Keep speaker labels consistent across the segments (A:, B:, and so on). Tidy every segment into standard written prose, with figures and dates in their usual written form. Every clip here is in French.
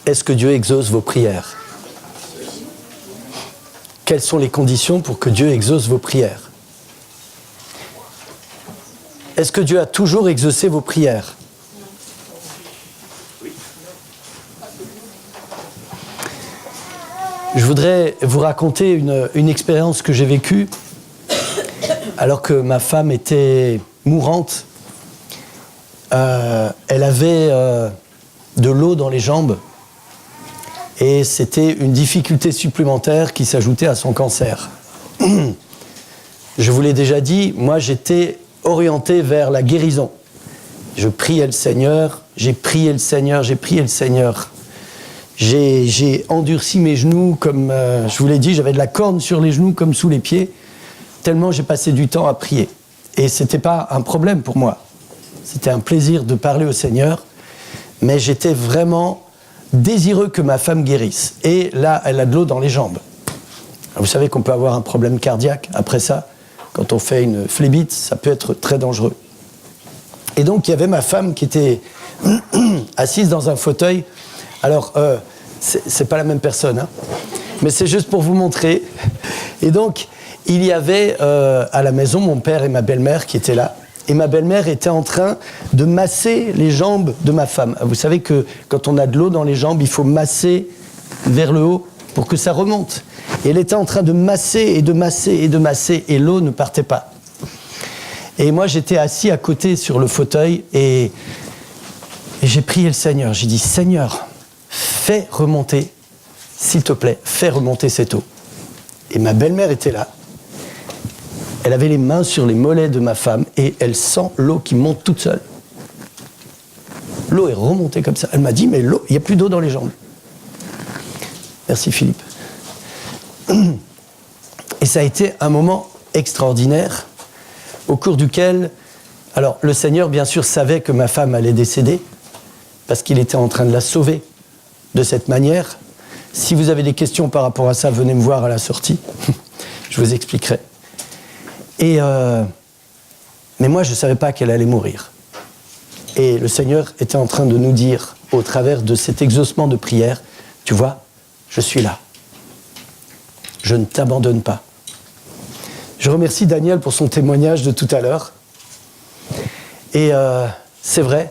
A: est-ce que Dieu exauce vos prières? Quelles sont les conditions pour que Dieu exauce vos prières? Est-ce que Dieu a toujours exaucé vos prières? Je voudrais vous raconter une expérience que j'ai vécue alors que ma femme était mourante. Elle avait de l'eau dans les jambes et c'était une difficulté supplémentaire qui s'ajoutait à son cancer. Je vous l'ai déjà dit, moi j'étais orienté vers la guérison. Je priais le Seigneur, j'ai prié le Seigneur, j'ai prié le Seigneur. J'ai endurci mes genoux, comme je vous l'ai dit, j'avais de la corne sur les genoux comme sous les pieds, tellement j'ai passé du temps à prier. Et ce n'était pas un problème pour moi. C'était un plaisir de parler au Seigneur, mais j'étais vraiment désireux que ma femme guérisse. Et là, elle a de l'eau dans les jambes. Vous savez qu'on peut avoir un problème cardiaque après ça. Quand on fait une phlébite, ça peut être très dangereux. Et donc, il y avait ma femme qui était assise dans un fauteuil. Alors, c'est pas la même personne, hein, mais c'est juste pour vous montrer. Et donc, il y avait à la maison mon père et ma belle-mère qui étaient là. Et ma belle-mère était en train de masser les jambes de ma femme. Vous savez que quand on a de l'eau dans les jambes, il faut masser vers le haut pour que ça remonte. Et elle était en train de masser et de masser et de masser, et l'eau ne partait pas. Et moi, j'étais assis à côté sur le fauteuil et j'ai prié le Seigneur. J'ai dit, Seigneur, fais remonter, s'il te plaît, fais remonter cette eau. Et ma belle-mère était là. Elle avait les mains sur les mollets de ma femme et elle sent l'eau qui monte toute seule. L'eau est remontée comme ça. Elle m'a dit, mais l'eau, il n'y a plus d'eau dans les jambes. Merci Philippe. Et ça a été un moment extraordinaire au cours duquel, alors le Seigneur bien sûr savait que ma femme allait décéder parce qu'il était en train de la sauver de cette manière. Si vous avez des questions par rapport à ça, venez me voir à la sortie. Je vous expliquerai. Mais moi, je ne savais pas qu'elle allait mourir. Et le Seigneur était en train de nous dire, au travers de cet exaucement de prière, tu vois, je suis là. Je ne t'abandonne pas. Je remercie Daniel pour son témoignage de tout à l'heure. Et c'est vrai,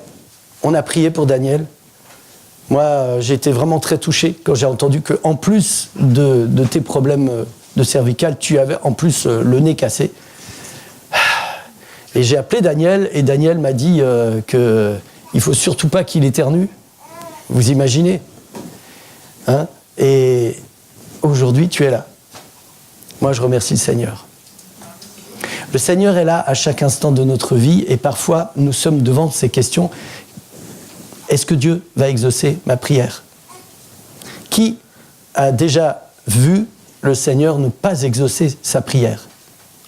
A: on a prié pour Daniel. Moi, j'ai été vraiment très touché quand j'ai entendu qu'en plus de tes problèmes de cervical, tu avais en plus le nez cassé. Et j'ai appelé Daniel, et Daniel m'a dit qu'il ne faut surtout pas qu'il éternue. Vous imaginez, hein? Et aujourd'hui, tu es là. Moi, je remercie le Seigneur. Le Seigneur est là à chaque instant de notre vie, et parfois, nous sommes devant ces questions. Est-ce que Dieu va exaucer ma prière? Qui a déjà vu le Seigneur ne pas exaucer sa prière?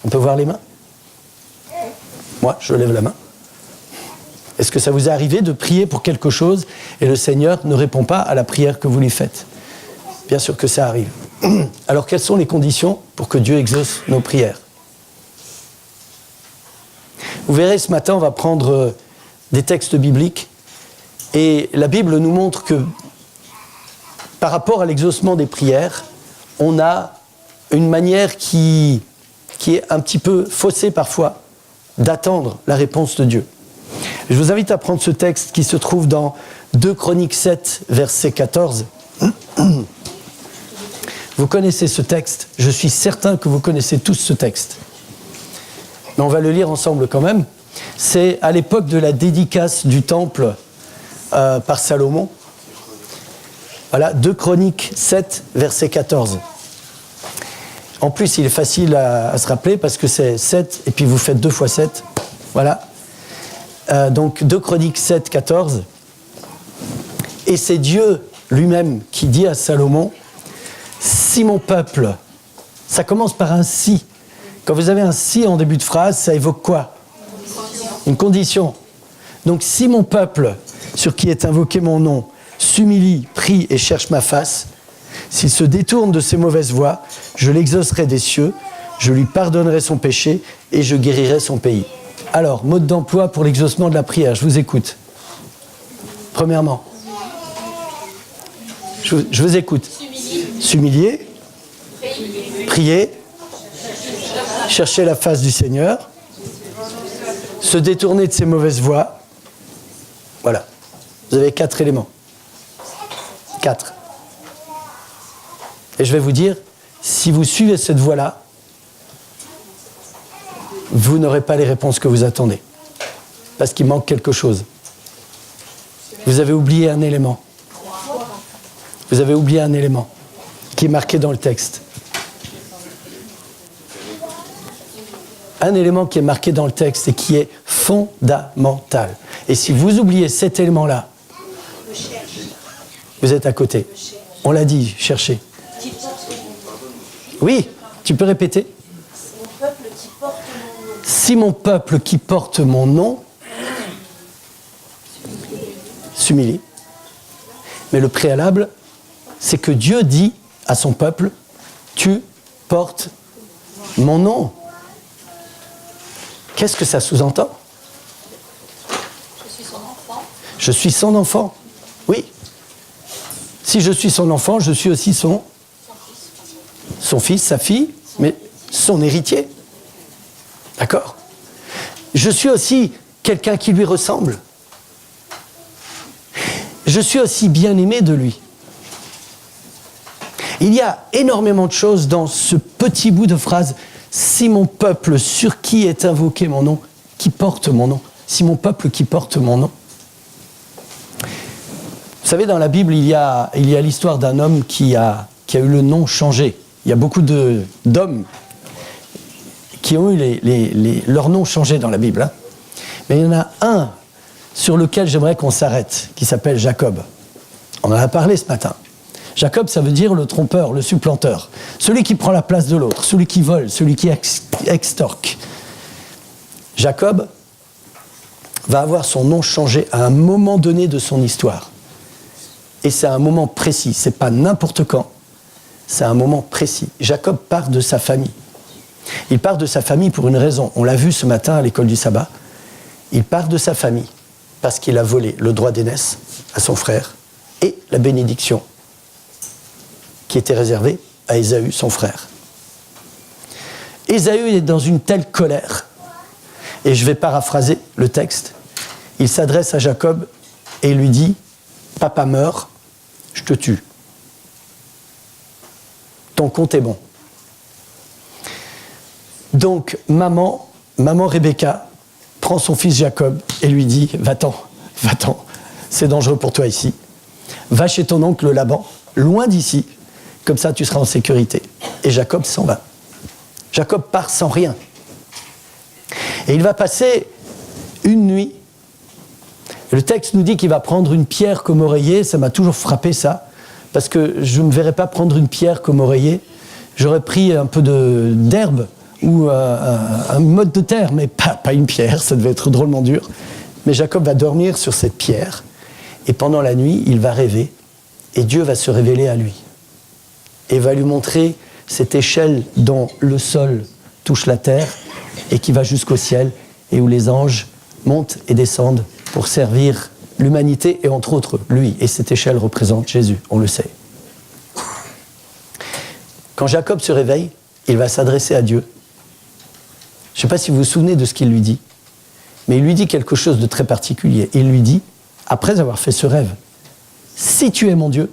A: On peut voir les mains? Moi, je lève la main. Est-ce que ça vous est arrivé de prier pour quelque chose et le Seigneur ne répond pas à la prière que vous lui faites? Bien sûr que ça arrive. Alors, quelles sont les conditions pour que Dieu exauce nos prières? Vous verrez, ce matin, on va prendre des textes bibliques et la Bible nous montre que par rapport à l'exaucement des prières, on a une manière qui est un petit peu faussée parfois d'attendre la réponse de Dieu. Je vous invite à prendre ce texte qui se trouve dans 2 Chroniques 7, verset 14. Vous connaissez ce texte, je suis certain que vous connaissez tous ce texte. Mais on va le lire ensemble quand même. C'est à l'époque de la dédicace du temple par Salomon. Voilà, 2 Chroniques 7, verset 14. En plus, il est facile à se rappeler parce que c'est 7, et puis vous faites 2 fois 7. Voilà. Donc, 2 Chroniques 7, 14. Et c'est Dieu lui-même qui dit à Salomon, « Si mon peuple », ça commence par un « si ». Quand vous avez un « si » en début de phrase, ça évoque quoi? Une condition. Donc, « Si mon peuple, sur qui est invoqué mon nom, s'humilie, prie et cherche ma face, s'il se détourne de ses mauvaises voies, je l'exaucerai des cieux, je lui pardonnerai son péché et je guérirai son pays. » Alors, mode d'emploi pour l'exaucement de la prière, je vous écoute. Premièrement, Je vous écoute. S'humilier, prier, chercher la face du Seigneur, se détourner de ses mauvaises voies. Voilà. Vous avez 4 éléments. 4. Et je vais vous dire, si vous suivez cette voie-là, vous n'aurez pas les réponses que vous attendez. Parce qu'il manque quelque chose. Vous avez oublié un élément. Vous avez oublié un élément qui est marqué dans le texte. Un élément qui est marqué dans le texte et qui est fondamental. Et si vous oubliez cet élément-là, vous êtes à côté. On l'a dit, cherchez. Oui, tu peux répéter? Si mon peuple qui porte mon nom s'humilie. Mais le préalable, c'est que Dieu dit à son peuple, tu portes mon nom. Qu'est-ce que ça sous-entend?
B: Je suis son enfant.
A: Je suis son enfant. Oui. Si je suis son enfant, je suis aussi son fils, sa fille, mais son héritier. D'accord? Je suis aussi quelqu'un qui lui ressemble. Je suis aussi bien-aimé de lui. Il y a énormément de choses dans ce petit bout de phrase. Si mon peuple sur qui est invoqué mon nom, qui porte mon nom. Si mon peuple qui porte mon nom. Vous savez, dans la Bible, il y a l'histoire d'un homme qui a eu le nom changé. Il y a beaucoup d'hommes qui ont eu leurs noms changés dans la Bible. Hein. Mais il y en a un sur lequel j'aimerais qu'on s'arrête, qui s'appelle Jacob. On en a parlé ce matin. Jacob, ça veut dire le trompeur, le supplanteur. Celui qui prend la place de l'autre, celui qui vole, celui qui extorque. Jacob va avoir son nom changé à un moment donné de son histoire. Et c'est un moment précis, c'est pas n'importe quand, c'est un moment précis. Jacob part de sa famille. Il part de sa famille pour une raison. On l'a vu ce matin à l'école du sabbat. Il part de sa famille parce qu'il a volé le droit d'aînesse à son frère et la bénédiction qui était réservée à Ésaü, son frère. Ésaü est dans une telle colère, et je vais paraphraser le texte. Il s'adresse à Jacob et lui dit « Papa meurt, je te tue. Ton compte est bon. » Donc maman Rebecca prend son fils Jacob et lui dit « Va-t'en, c'est dangereux pour toi ici. Va chez ton oncle Laban, loin d'ici, comme ça tu seras en sécurité. » Et Jacob s'en va. Jacob part sans rien. Et il va passer une nuit. Le texte nous dit qu'il va prendre une pierre comme oreiller. Ça m'a toujours frappé ça, parce que je ne me verrais pas prendre une pierre comme oreiller. J'aurais pris un peu d'herbe ou un mode de terre, mais pas une pierre, ça devait être drôlement dur. Mais Jacob va dormir sur cette pierre, et pendant la nuit, il va rêver, et Dieu va se révéler à lui, et va lui montrer cette échelle dont le sol touche la terre, et qui va jusqu'au ciel, et où les anges montent et descendent pour servir l'humanité, et entre autres, lui. Et cette échelle représente Jésus, on le sait. Quand Jacob se réveille, il va s'adresser à Dieu. Je ne sais pas si vous vous souvenez de ce qu'il lui dit, mais il lui dit quelque chose de très particulier. Il lui dit, après avoir fait ce rêve, « Si tu es mon Dieu,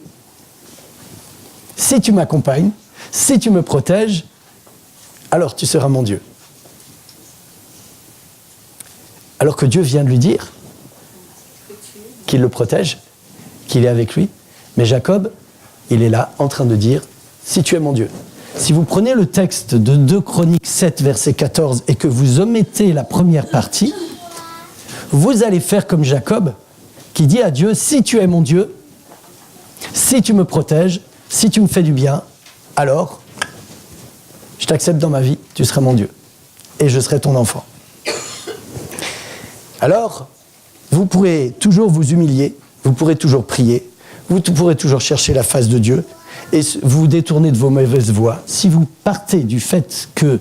A: si tu m'accompagnes, si tu me protèges, alors tu seras mon Dieu. » Alors que Dieu vient de lui dire qu'il le protège, qu'il est avec lui. Mais Jacob, il est là en train de dire, « Si tu es mon Dieu. » Si vous prenez le texte de 2 Chroniques 7, verset 14, et que vous omettez la première partie, vous allez faire comme Jacob, qui dit à Dieu, « Si tu es mon Dieu, si tu me protèges, si tu me fais du bien, alors je t'accepte dans ma vie, tu seras mon Dieu, et je serai ton enfant. » Alors, vous pourrez toujours vous humilier, vous pourrez toujours prier, vous pourrez toujours chercher la face de Dieu, et vous détournez de vos mauvaises voies. Si vous partez du fait que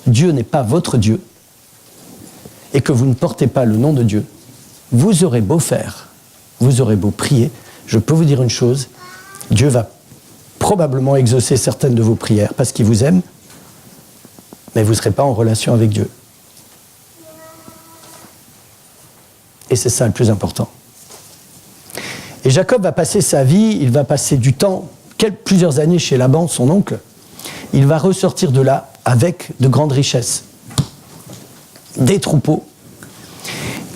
A: Dieu n'est pas votre Dieu, et que vous ne portez pas le nom de Dieu, vous aurez beau faire, vous aurez beau prier, je peux vous dire une chose, Dieu va probablement exaucer certaines de vos prières parce qu'il vous aime, mais vous ne serez pas en relation avec Dieu. Et c'est ça le plus important. Et Jacob va passer sa vie, il va passer du temps, plusieurs années chez Laban, son oncle. Il va ressortir de là avec de grandes richesses, des troupeaux.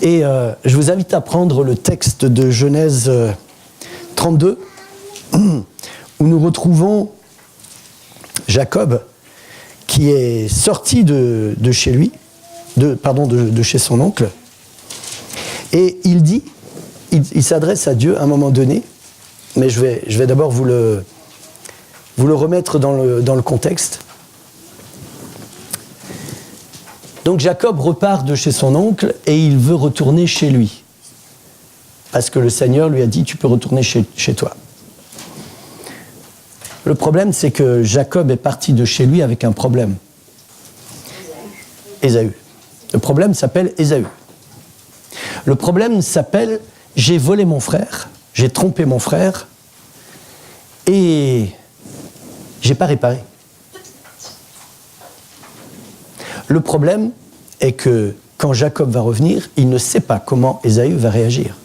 A: Et je vous invite à prendre le texte de Genèse 32, où nous retrouvons Jacob qui est sorti de chez lui, de chez son oncle. Et il dit, il s'adresse à Dieu à un moment donné, mais je vais d'abord vous le remettre dans le contexte. Donc Jacob repart de chez son oncle et il veut retourner chez lui. Parce que le Seigneur lui a dit, tu peux retourner chez toi. Le problème, c'est que Jacob est parti de chez lui avec un problème. Ésaü. Le problème s'appelle Ésaü. Le problème s'appelle, j'ai volé mon frère, j'ai trompé mon frère et j'ai pas réparé. Le problème est que quand Jacob va revenir, il ne sait pas comment Ésaü va réagir.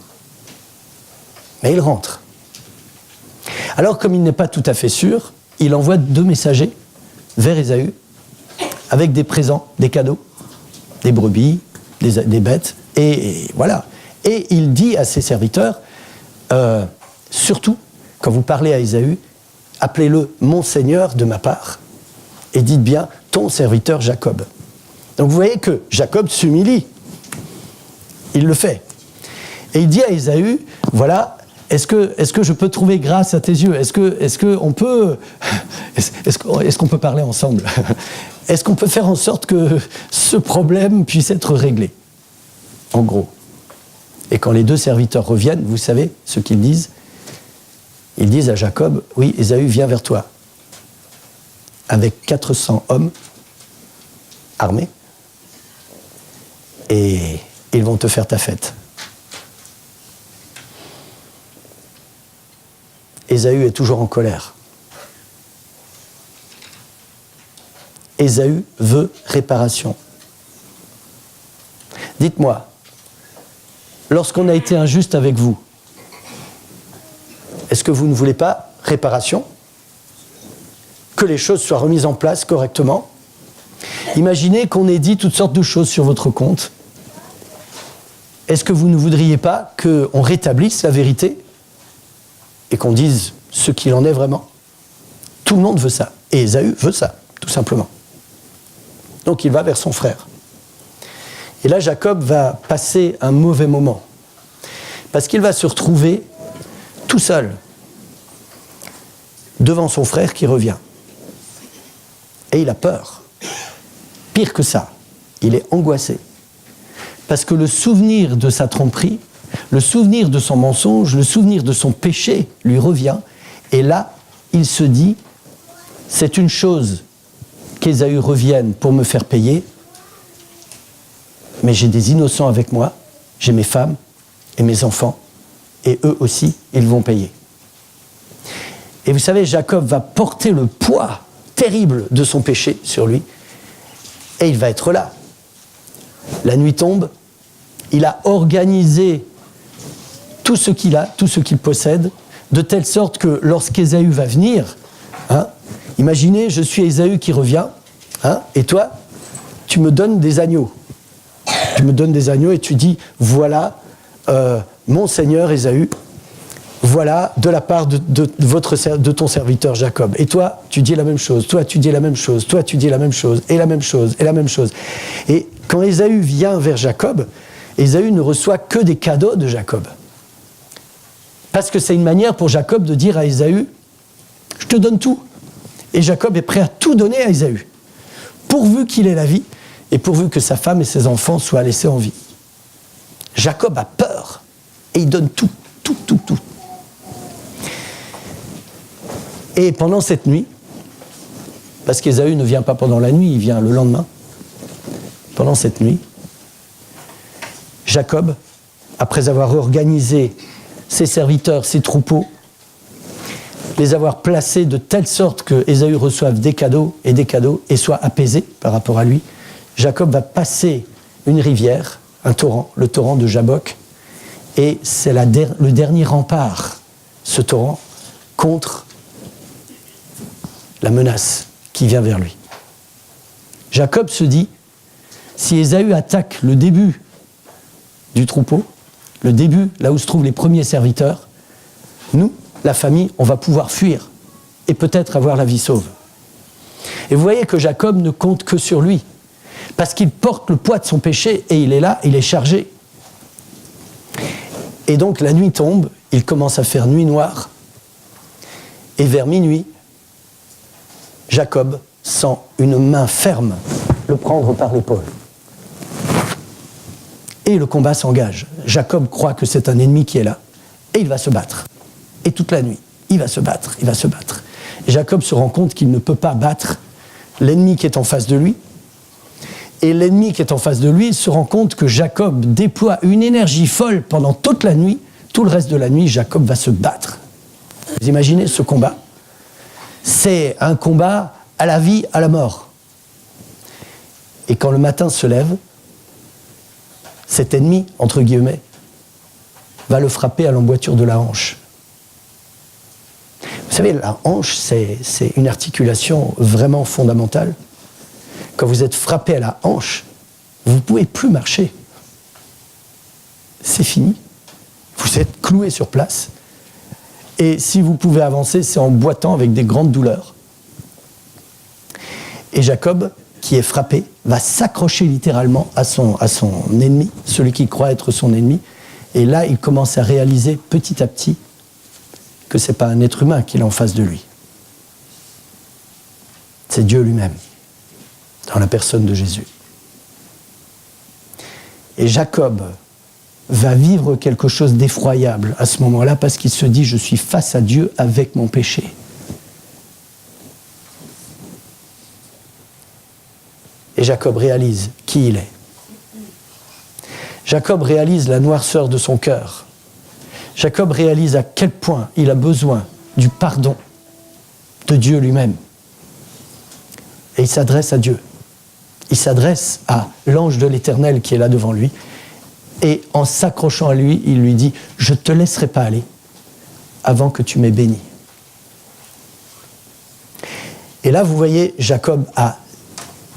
A: Mais il rentre. Alors, comme il n'est pas tout à fait sûr, il envoie 2 messagers vers Ésaü avec des présents, des cadeaux, des brebis, des bêtes, et voilà. Et il dit à ses serviteurs, surtout, quand vous parlez à Ésaü, appelez-le mon Seigneur de ma part, et dites bien ton serviteur Jacob. Donc vous voyez que Jacob s'humilie. Il le fait. Et il dit à Ésaü, voilà, est-ce que je peux trouver grâce à tes yeux ? Est-ce qu'on peut parler ensemble ? Est-ce qu'on peut faire en sorte que ce problème puisse être réglé ? En gros. Et quand les 2 serviteurs reviennent, vous savez ce qu'ils disent ? Ils disent à Jacob, oui, Ésaü vient vers toi, avec 400 hommes armés, et ils vont te faire ta fête. Ésaü est toujours en colère. Ésaü veut réparation. Dites-moi, lorsqu'on a été injuste avec vous, est-ce que vous ne voulez pas réparation ? Que les choses soient remises en place correctement ? Imaginez qu'on ait dit toutes sortes de choses sur votre compte. Est-ce que vous ne voudriez pas qu'on rétablisse la vérité et qu'on dise ce qu'il en est vraiment ? Tout le monde veut ça. Et Ésaü veut ça, tout simplement. Donc il va vers son frère. Et là, Jacob va passer un mauvais moment. Parce qu'il va se retrouver tout seul devant son frère qui revient. Et il a peur. Pire que ça, il est angoissé. Parce que le souvenir de sa tromperie, le souvenir de son mensonge, le souvenir de son péché lui revient. Et là, il se dit, c'est une chose qu'Ésaü revienne pour me faire payer, mais j'ai des innocents avec moi, j'ai mes femmes et mes enfants, et eux aussi, ils vont payer. Et vous savez, Jacob va porter le poids terrible de son péché sur lui, et il va être là. La nuit tombe, il a organisé tout ce qu'il a, tout ce qu'il possède, de telle sorte que lorsqu'Ésaü va venir, imaginez, je suis Ésaü qui revient, et toi, tu me donnes des agneaux. Tu me donnes des agneaux et tu dis, voilà, mon Seigneur Ésaü, voilà, de la part de ton serviteur Jacob. Et toi, tu dis la même chose, toi, tu dis la même chose, toi, tu dis la même chose, et la même chose, et la même chose. Et quand Ésaü vient vers Jacob, Ésaü ne reçoit que des cadeaux de Jacob. Parce que c'est une manière pour Jacob de dire à Ésaü, je te donne tout. Et Jacob est prêt à tout donner à Ésaü, pourvu qu'il ait la vie, et pourvu que sa femme et ses enfants soient laissés en vie. Jacob a peur, et il donne tout. Et pendant cette nuit, parce qu'Ésaü ne vient pas pendant la nuit, il vient le lendemain, pendant cette nuit, Jacob, après avoir organisé ses serviteurs, ses troupeaux, les avoir placés de telle sorte que Ésaü reçoive des cadeaux et soit apaisé par rapport à lui, Jacob va passer une rivière, un torrent, le torrent de Jabbok, et c'est le dernier rempart, ce torrent, contre la menace qui vient vers lui. Jacob se dit, si Ésaü attaque le début du troupeau, le début, là où se trouvent les premiers serviteurs, nous, la famille, on va pouvoir fuir et peut-être avoir la vie sauve. Et vous voyez que Jacob ne compte que sur lui, parce qu'il porte le poids de son péché et il est là, il est chargé. Et donc la nuit tombe, il commence à faire nuit noire, et vers minuit, Jacob sent une main ferme le prendre par l'épaule. Et le combat s'engage. Jacob croit que c'est un ennemi qui est là, et il va se battre. Et toute la nuit, il va se battre. Et Jacob se rend compte qu'il ne peut pas battre l'ennemi qui est en face de lui. Et l'ennemi qui est en face de lui se rend compte que Jacob déploie une énergie folle pendant toute la nuit. Tout le reste de la nuit, Jacob va se battre. Vous imaginez ce combat ? C'est un combat à la vie, à la mort. Et quand le matin se lève, cet ennemi, entre guillemets, va le frapper à l'emboîture de la hanche. Vous savez, la hanche, c'est une articulation vraiment fondamentale. Quand vous êtes frappé à la hanche, vous ne pouvez plus marcher. C'est fini. Vous êtes cloué sur place. Et si vous pouvez avancer, c'est en boitant avec des grandes douleurs. Et Jacob, qui est frappé, va s'accrocher littéralement à son ennemi, celui qui croit être son ennemi. Et là, il commence à réaliser petit à petit que ce n'est pas un être humain qu'il a en face de lui. C'est Dieu lui-même, dans la personne de Jésus. Et Jacob va vivre quelque chose d'effroyable à ce moment-là parce qu'il se dit « Je suis face à Dieu avec mon péché ». Et Jacob réalise qui il est. Jacob réalise la noirceur de son cœur. Jacob réalise à quel point il a besoin du pardon de Dieu lui-même. Et il s'adresse à Dieu. Il s'adresse à l'ange de l'Éternel qui est là devant lui. Et en s'accrochant à lui, il lui dit « Je ne te laisserai pas aller avant que tu m'aies béni. » Et là, vous voyez, Jacob a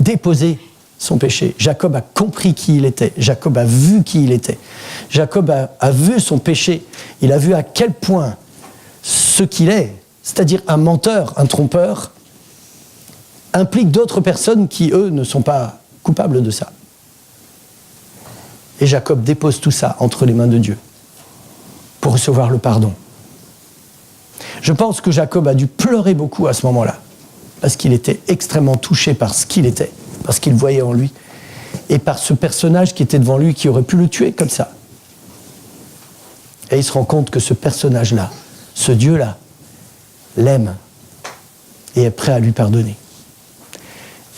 A: déposé son péché. Jacob a compris qui il était. Jacob a vu qui il était. Jacob a vu son péché. Il a vu à quel point ce qu'il est, c'est-à-dire un menteur, un trompeur, implique d'autres personnes qui, eux, ne sont pas coupables de ça. Et Jacob dépose tout ça entre les mains de Dieu pour recevoir le pardon. Je pense que Jacob a dû pleurer beaucoup à ce moment-là, parce qu'il était extrêmement touché par ce qu'il était, parce qu'il voyait en lui, et par ce personnage qui était devant lui, qui aurait pu le tuer comme ça. Et il se rend compte que ce personnage-là, ce Dieu-là, l'aime et est prêt à lui pardonner.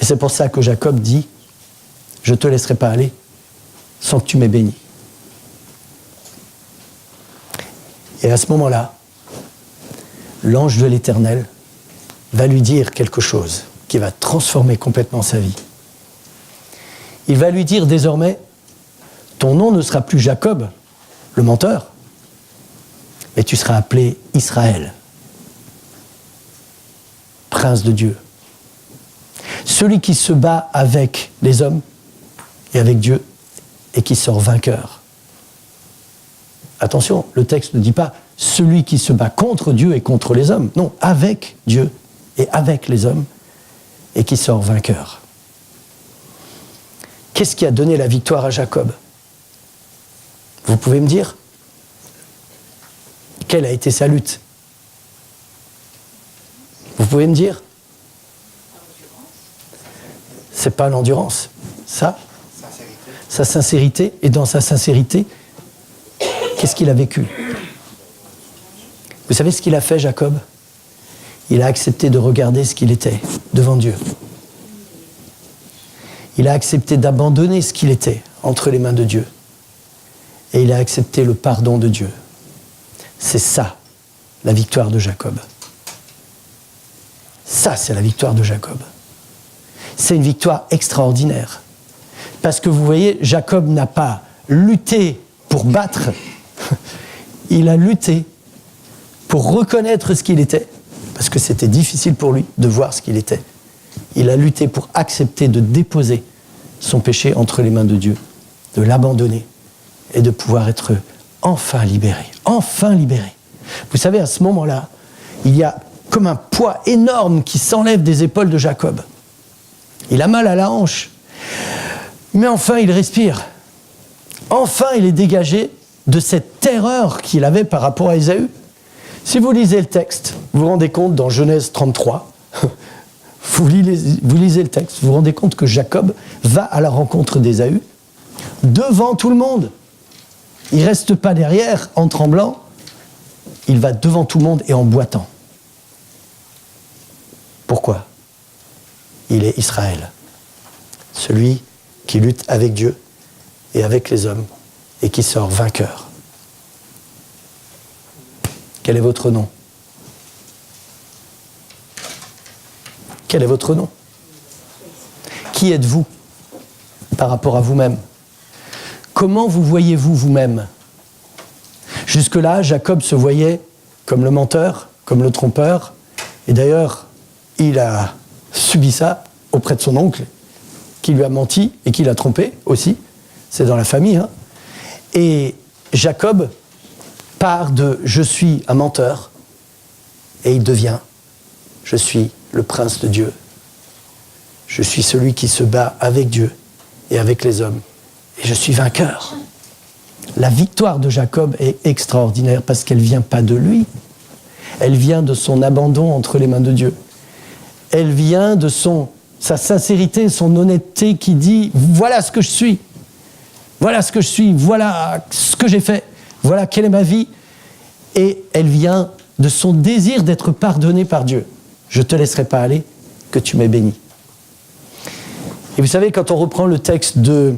A: Et c'est pour ça que Jacob dit « Je ne te laisserai pas aller sans que tu m'aies béni. » Et à ce moment-là, l'ange de l'Éternel va lui dire quelque chose qui va transformer complètement sa vie. Il va lui dire désormais, ton nom ne sera plus Jacob, le menteur, mais tu seras appelé Israël, prince de Dieu. Celui qui se bat avec les hommes et avec Dieu et qui sort vainqueur. Attention, le texte ne dit pas celui qui se bat contre Dieu et contre les hommes. Non, avec Dieu et avec les hommes et qui sort vainqueur. Qu'est-ce qui a donné la victoire à Jacob ? Vous pouvez me dire ? Quelle a été sa lutte ? Vous pouvez me dire ? C'est pas l'endurance. Ça, sa sincérité. Et dans sa sincérité, qu'est-ce qu'il a vécu ? Vous savez ce qu'il a fait, Jacob ? Il a accepté de regarder ce qu'il était devant Dieu. Il a accepté d'abandonner ce qu'il était entre les mains de Dieu. Et il a accepté le pardon de Dieu. C'est ça, la victoire de Jacob. Ça, c'est la victoire de Jacob. C'est une victoire extraordinaire. Parce que vous voyez, Jacob n'a pas lutté pour battre, il a lutté pour reconnaître ce qu'il était, parce que c'était difficile pour lui de voir ce qu'il était. Il a lutté pour accepter de déposer son péché entre les mains de Dieu, de l'abandonner et de pouvoir être enfin libéré. Enfin libéré. Vous savez, à ce moment-là, il y a comme un poids énorme qui s'enlève des épaules de Jacob. Il a mal à la hanche, mais enfin il respire. Enfin il est dégagé de cette terreur qu'il avait par rapport à Ésaü. Si vous lisez le texte, vous vous rendez compte dans Genèse 33, vous lisez le texte, vous vous rendez compte que Jacob va à la rencontre d'Ésaü devant tout le monde. Il ne reste pas derrière en tremblant, il va devant tout le monde et en boitant. Pourquoi ? Il est Israël, celui qui lutte avec Dieu et avec les hommes et qui sort vainqueur. Quel est votre nom ? Quel est votre nom ? Qui êtes-vous par rapport à vous-même ? Comment vous voyez-vous vous-même ? Jusque-là, Jacob se voyait comme le menteur, comme le trompeur. Et d'ailleurs, il a subi ça auprès de son oncle, qui lui a menti et qui l'a trompé aussi. C'est dans la famille. Hein. Et Jacob part de « je suis un menteur » et il devient « je suis le prince de Dieu ». Je suis celui qui se bat avec Dieu et avec les hommes. Et je suis vainqueur. La victoire de Jacob est extraordinaire parce qu'elle ne vient pas de lui. Elle vient de son abandon entre les mains de Dieu. Elle vient de sa sincérité, son honnêteté qui dit « voilà ce que je suis. Voilà ce que je suis. Voilà ce que j'ai fait. Voilà quelle est ma vie. » Et elle vient de son désir d'être pardonné par Dieu. « Je ne te laisserai pas aller, que tu m'aies béni. » Et vous savez, quand on reprend le texte de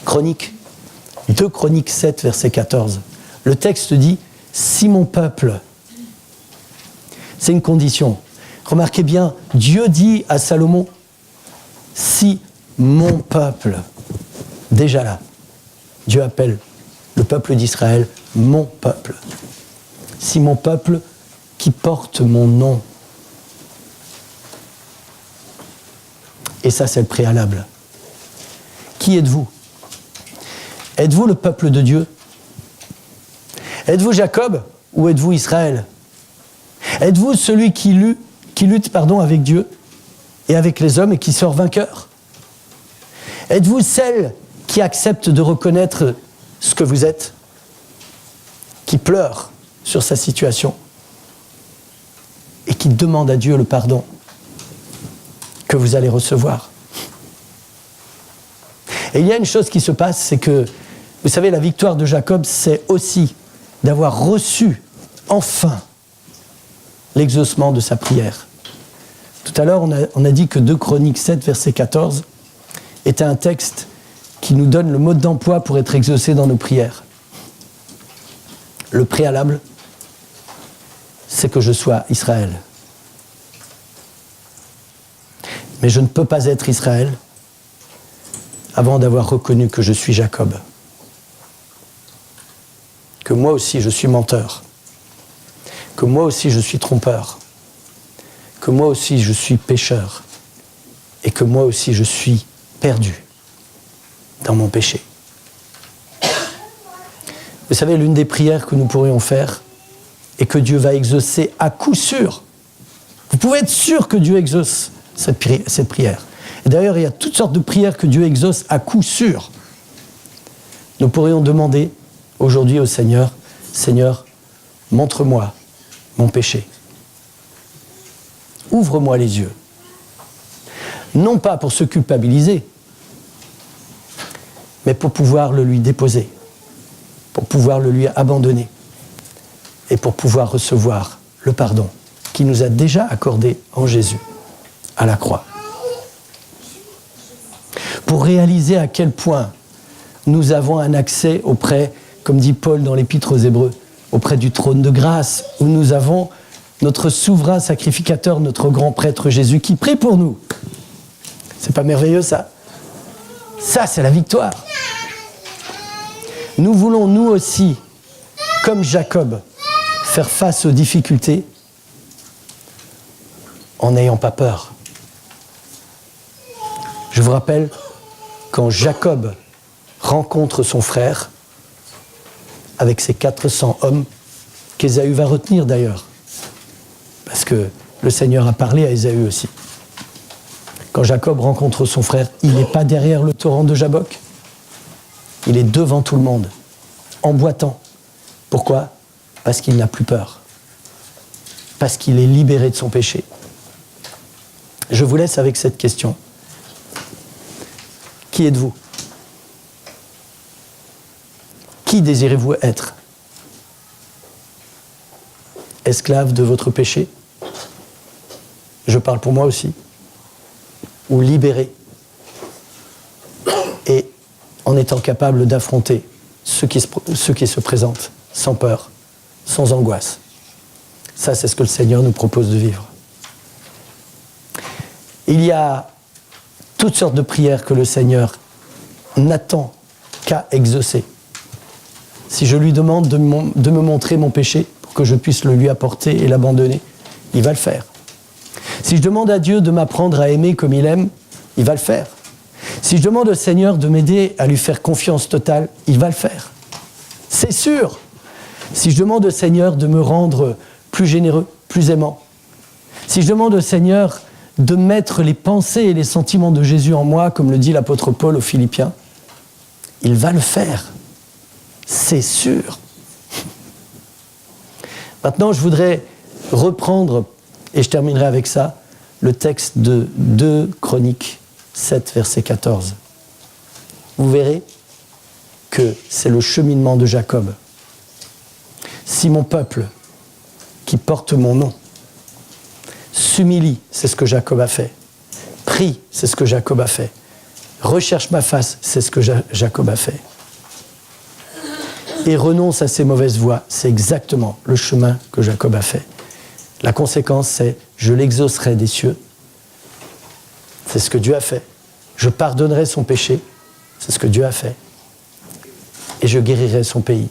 A: Chroniques, 2 Chroniques 7, verset 14, le texte dit « Si mon peuple », c'est une condition. Remarquez bien, Dieu dit à Salomon « Si mon peuple », déjà là, Dieu appelle le peuple d'Israël « mon peuple ». Si mon peuple qui porte mon nom. Et ça, c'est le préalable. Qui êtes-vous ? Êtes-vous le peuple de Dieu ? Êtes-vous Jacob ou êtes-vous Israël ? Êtes-vous celui qui lutte avec Dieu et avec les hommes et qui sort vainqueur ? Êtes-vous celle qui accepte de reconnaître ce que vous êtes, qui pleure sur sa situation et qui demande à Dieu le pardon que vous allez recevoir. Et il y a une chose qui se passe, c'est que, vous savez, la victoire de Jacob, c'est aussi d'avoir reçu, enfin, l'exaucement de sa prière. Tout à l'heure, on a dit que 2 Chroniques 7, verset 14, était un texte qui nous donne le mode d'emploi pour être exaucé dans nos prières. Le préalable, c'est que je sois Israël. Mais je ne peux pas être Israël avant d'avoir reconnu que je suis Jacob. Que moi aussi je suis menteur. Que moi aussi je suis trompeur. Que moi aussi je suis pécheur. Et que moi aussi je suis perdu dans mon péché. Vous savez, l'une des prières que nous pourrions faire et que Dieu va exaucer à coup sûr. Vous pouvez être sûr que Dieu exauce cette prière. Et d'ailleurs, il y a toutes sortes de prières que Dieu exauce à coup sûr. Nous pourrions demander aujourd'hui au Seigneur, Seigneur, montre-moi mon péché. Ouvre-moi les yeux. Non pas pour se culpabiliser, mais pour pouvoir le lui déposer, pour pouvoir le lui abandonner et pour pouvoir recevoir le pardon qu'il nous a déjà accordé en Jésus à la croix. Pour réaliser à quel point nous avons un accès auprès, comme dit Paul dans l'Épître aux Hébreux, auprès du trône de grâce, où nous avons notre souverain sacrificateur, notre grand prêtre Jésus qui prie pour nous. C'est pas merveilleux ça? Ça, c'est la victoire. Nous voulons, nous aussi, comme Jacob, faire face aux difficultés en n'ayant pas peur. Je vous rappelle, quand Jacob rencontre son frère, avec ses 400 hommes, qu'Ésaü va retenir d'ailleurs, parce que le Seigneur a parlé à Ésaü aussi. Quand Jacob rencontre son frère, il n'est pas derrière le torrent de Jabbok, il est devant tout le monde, en boitant. Pourquoi? Parce qu'il n'a plus peur, parce qu'il est libéré de son péché. Je vous laisse avec cette question. Qui êtes-vous? Qui désirez-vous être? Esclave de votre péché? Je parle pour moi aussi. Ou libéré? Et en étant capable d'affronter ce qui se présente, sans peur, sans angoisse. Ça, c'est ce que le Seigneur nous propose de vivre. Il y a toutes sortes de prières que le Seigneur n'attend qu'à exaucer. Si je lui demande de me montrer mon péché pour que je puisse le lui apporter et l'abandonner, il va le faire. Si je demande à Dieu de m'apprendre à aimer comme il aime, il va le faire. Si je demande au Seigneur de m'aider à lui faire confiance totale, il va le faire. C'est sûr. Si je demande au Seigneur de me rendre plus généreux, plus aimant, si je demande au Seigneur de mettre les pensées et les sentiments de Jésus en moi, comme le dit l'apôtre Paul aux Philippiens, il va le faire. C'est sûr. Maintenant, je voudrais reprendre, et je terminerai avec ça, le texte de 2 Chroniques 7, verset 14. Vous verrez que c'est le cheminement de Jacob. Si mon peuple, qui porte mon nom, s'humilie, c'est ce que Jacob a fait. Prie, c'est ce que Jacob a fait. Recherche ma face, c'est ce que Jacob a fait. Et renonce à ses mauvaises voies, c'est exactement le chemin que Jacob a fait. La conséquence, c'est je l'exaucerai des cieux. C'est ce que Dieu a fait. Je pardonnerai son péché. C'est ce que Dieu a fait. Et je guérirai son pays.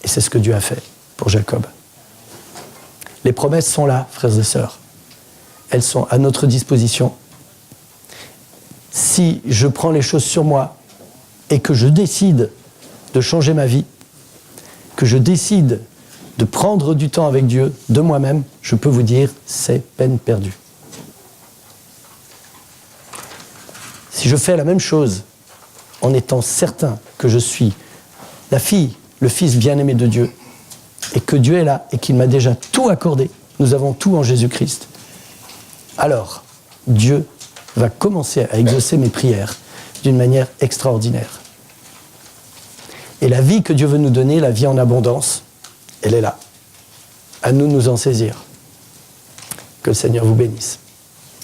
A: Et c'est ce que Dieu a fait pour Jacob. Les promesses sont là, frères et sœurs. Elles sont à notre disposition. Si je prends les choses sur moi et que je décide de changer ma vie, que je décide de prendre du temps avec Dieu, de moi-même, je peux vous dire, c'est peine perdue. Si je fais la même chose en étant certain que je suis la fille, le fils bien-aimé de Dieu, et que Dieu est là et qu'il m'a déjà tout accordé, nous avons tout en Jésus-Christ, alors Dieu va commencer à exaucer mes prières d'une manière extraordinaire. Et la vie que Dieu veut nous donner, la vie en abondance, elle est là. À nous de nous en saisir. Que le Seigneur vous bénisse.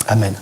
A: Amen.